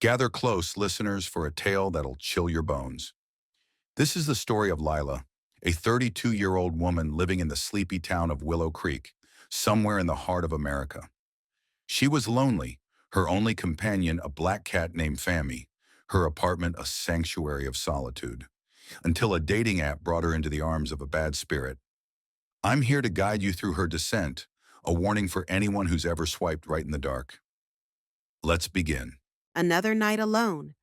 Gather close, listeners, for a tale that'll chill your bones. This is the story of Lila, a 32-year-old woman living in the sleepy town of Willow Creek, somewhere in the heart of America. She was lonely, her only companion a black cat named Fammy, her apartment a sanctuary of solitude, until a dating app brought her into the arms of a bad spirit. I'm here to guide you through her descent, a warning for anyone who's ever swiped right in the dark. Let's begin. Another night alone.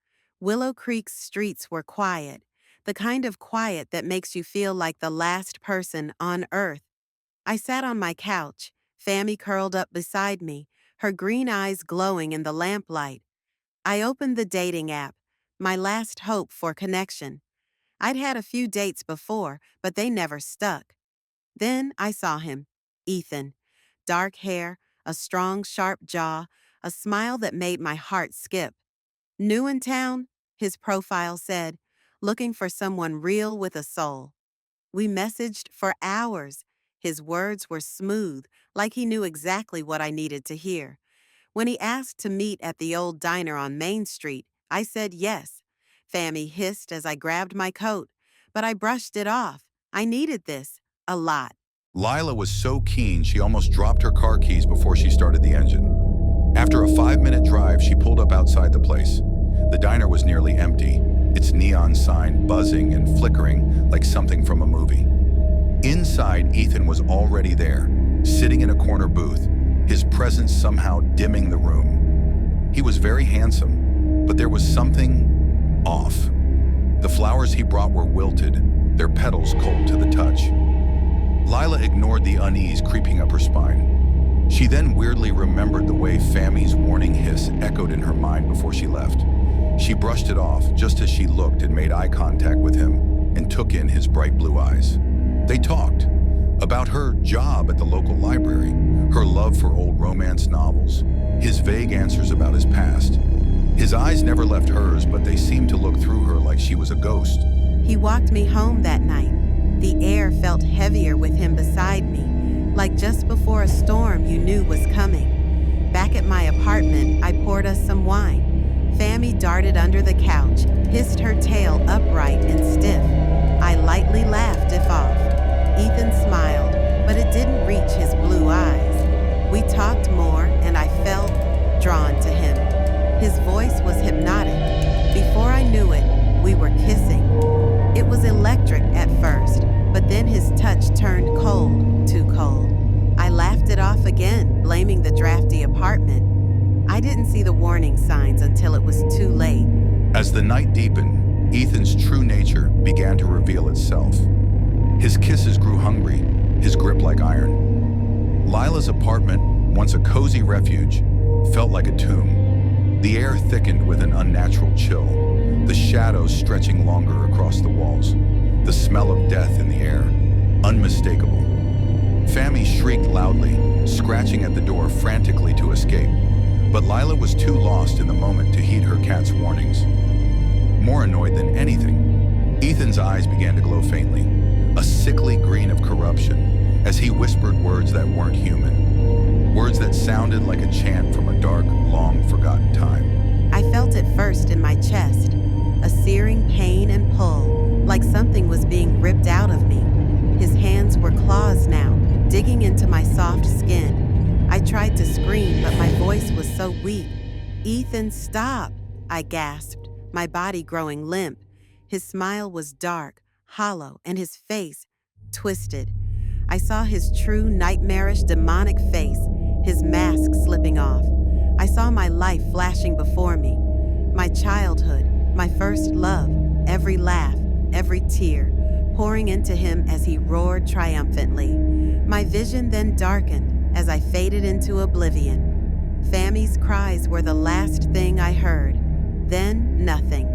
Willow Creek's streets were quiet, the kind of quiet that makes you feel like the last person on earth. I sat on my couch, Fammy curled up beside me, her green eyes glowing in the lamplight. I opened the dating app, my last hope for connection. I'd had a few dates before, but they never stuck. Then I saw him, Ethan. Dark hair, a strong, sharp jaw, a smile that made my heart skip. New in town, his profile said, looking for someone real with a soul. We messaged for hours. His words were smooth, like he knew exactly what I needed to hear. When he asked to meet at the old diner on Main Street, I said yes. Fammy hissed as I grabbed my coat, but I brushed it off. I needed this, a lot. Lila was so keen she almost dropped her car keys before she started the engine. After a 5-minute drive, she pulled up outside the place. The diner was nearly empty, its neon sign buzzing and flickering like something from a movie. Inside, Ethan was already there, sitting in a corner booth, his presence somehow dimming the room. He was very handsome, but there was something off. The flowers he brought were wilted, their petals cold to the touch. Lila ignored the unease creeping up her spine. She then weirdly remembered the way Fammy's warning hiss echoed in her mind before she left. She brushed it off just as she looked and made eye contact with him and took in his bright blue eyes. They talked about her job at the local library, her love for old romance novels, his vague answers about his past. His eyes never left hers, but they seemed to look through her like she was a ghost. He walked me home that night. The air felt heavier with him beside me, like just before a storm you knew was coming. Back at my apartment, I poured us some wine. Fammy darted under the couch, hissed her tail upright and stiff. I lightly laughed if off. Ethan smiled, but it didn't reach his blue eyes. We talked more, and I felt drawn to him. His voice was hypnotic. Before I knew it, we were kissing. It was electric at first, but then his touch turned cold, too cold. I laughed it off again, blaming the drafty apartment. I didn't see the warning signs until it was too late. As the night deepened, Ethan's true nature began to reveal itself. His kisses grew hungry, his grip like iron. Lila's apartment, once a cozy refuge, felt like a tomb. The air thickened with an unnatural chill, the shadows stretching longer across the walls, the smell of death in the air, unmistakable. Fammy shrieked loudly, scratching at the door frantically to escape, but Lila was too lost in the moment to heed her cat's warnings. More annoyed than anything, Ethan's eyes began to glow faintly, a sickly green of corruption, as he whispered words that weren't human, words that sounded like a chant from a dark, long-forgotten time. I felt it first in my chest, a searing pain and pull, like something was being ripped out of me. His hands were claws now, digging into my soft skin. I tried to scream, but my voice was so weak. "Ethan, stop," I gasped, my body growing limp. His smile was dark, hollow, and his face twisted. I saw his true, nightmarish, demonic face, his mask slipping off. I saw my life flashing before me, my childhood, my first love, every laugh, every tear, pouring into him as he roared triumphantly. My vision then darkened as I faded into oblivion. Fammy's cries were the last thing I heard. Then, nothing.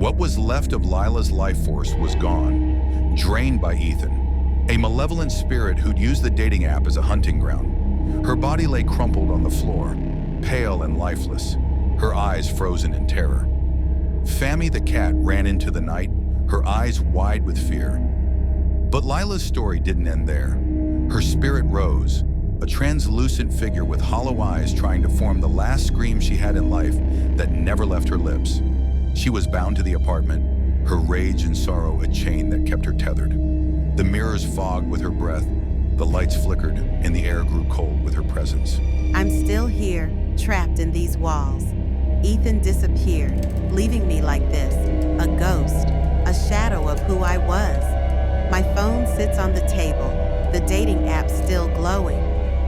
What was left of Lila's life force was gone, drained by Ethan, a malevolent spirit who'd used the dating app as a hunting ground. Her body lay crumpled on the floor, pale and lifeless, her eyes frozen in terror. Fammy the cat ran into the night, her eyes wide with fear. But Lila's story didn't end there. Her spirit rose, a translucent figure with hollow eyes trying to form the last scream she had in life that never left her lips. She was bound to the apartment, her rage and sorrow a chain that kept her tethered. The mirrors fogged with her breath, the lights flickered, and the air grew cold with her presence. I'm still here, trapped in these walls. Ethan disappeared, leaving me like this, a ghost, a shadow of who I was. My phone sits on the table, the dating app still glowing,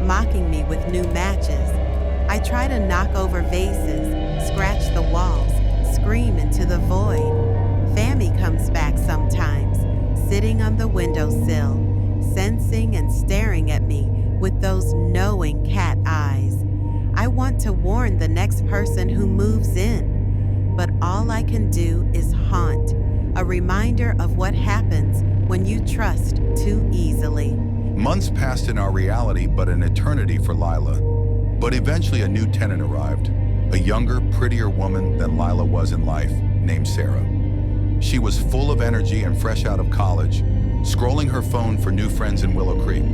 mocking me with new matches. I try to knock over vases, scratch the walls, scream into the void. Fammy comes back sometimes, sitting on the windowsill, sensing and staring at me with those knowing cat eyes. I want to warn the next person who moves in, but all I can do is haunt, a reminder of what happens when you trust too easily. Months passed in our reality, but an eternity for Lila. But eventually a new tenant arrived, a younger, prettier woman than Lila was in life, named Sarah. She was full of energy and fresh out of college, scrolling her phone for new friends in Willow Creek.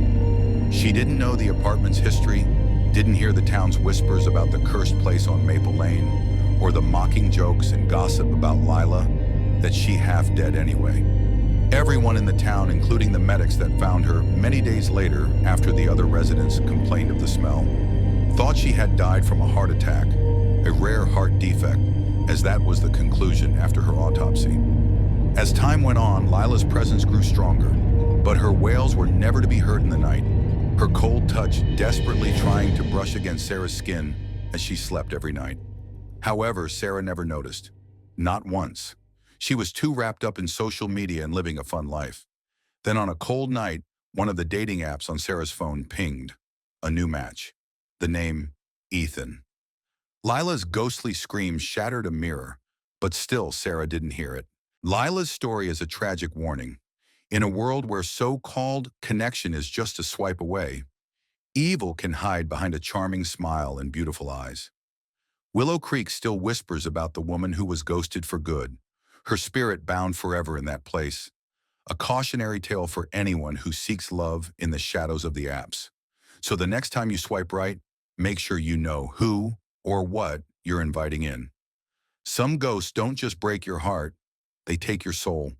She didn't know the apartment's history, didn't hear the town's whispers about the cursed place on Maple Lane, or the mocking jokes and gossip about Lila, that she half dead anyway. Everyone in the town, including the medics that found her many days later after the other residents complained of the smell, thought she had died from a heart attack, a rare heart defect, as that was the conclusion after her autopsy. As time went on, Lila's presence grew stronger, but her wails were never to be heard in the night, her cold touch desperately trying to brush against Sarah's skin as she slept every night. However, Sarah never noticed. Not once. She was too wrapped up in social media and living a fun life. Then on a cold night, one of the dating apps on Sarah's phone pinged. A new match. The name, Ethan. Lila's ghostly scream shattered a mirror, but still Sarah didn't hear it. Lila's story is a tragic warning. In a world where so-called connection is just a swipe away, evil can hide behind a charming smile and beautiful eyes. Willow Creek still whispers about the woman who was ghosted for good, her spirit bound forever in that place. A cautionary tale for anyone who seeks love in the shadows of the apps. So the next time you swipe right, make sure you know who or what you're inviting in. Some ghosts don't just break your heart, they take your soul.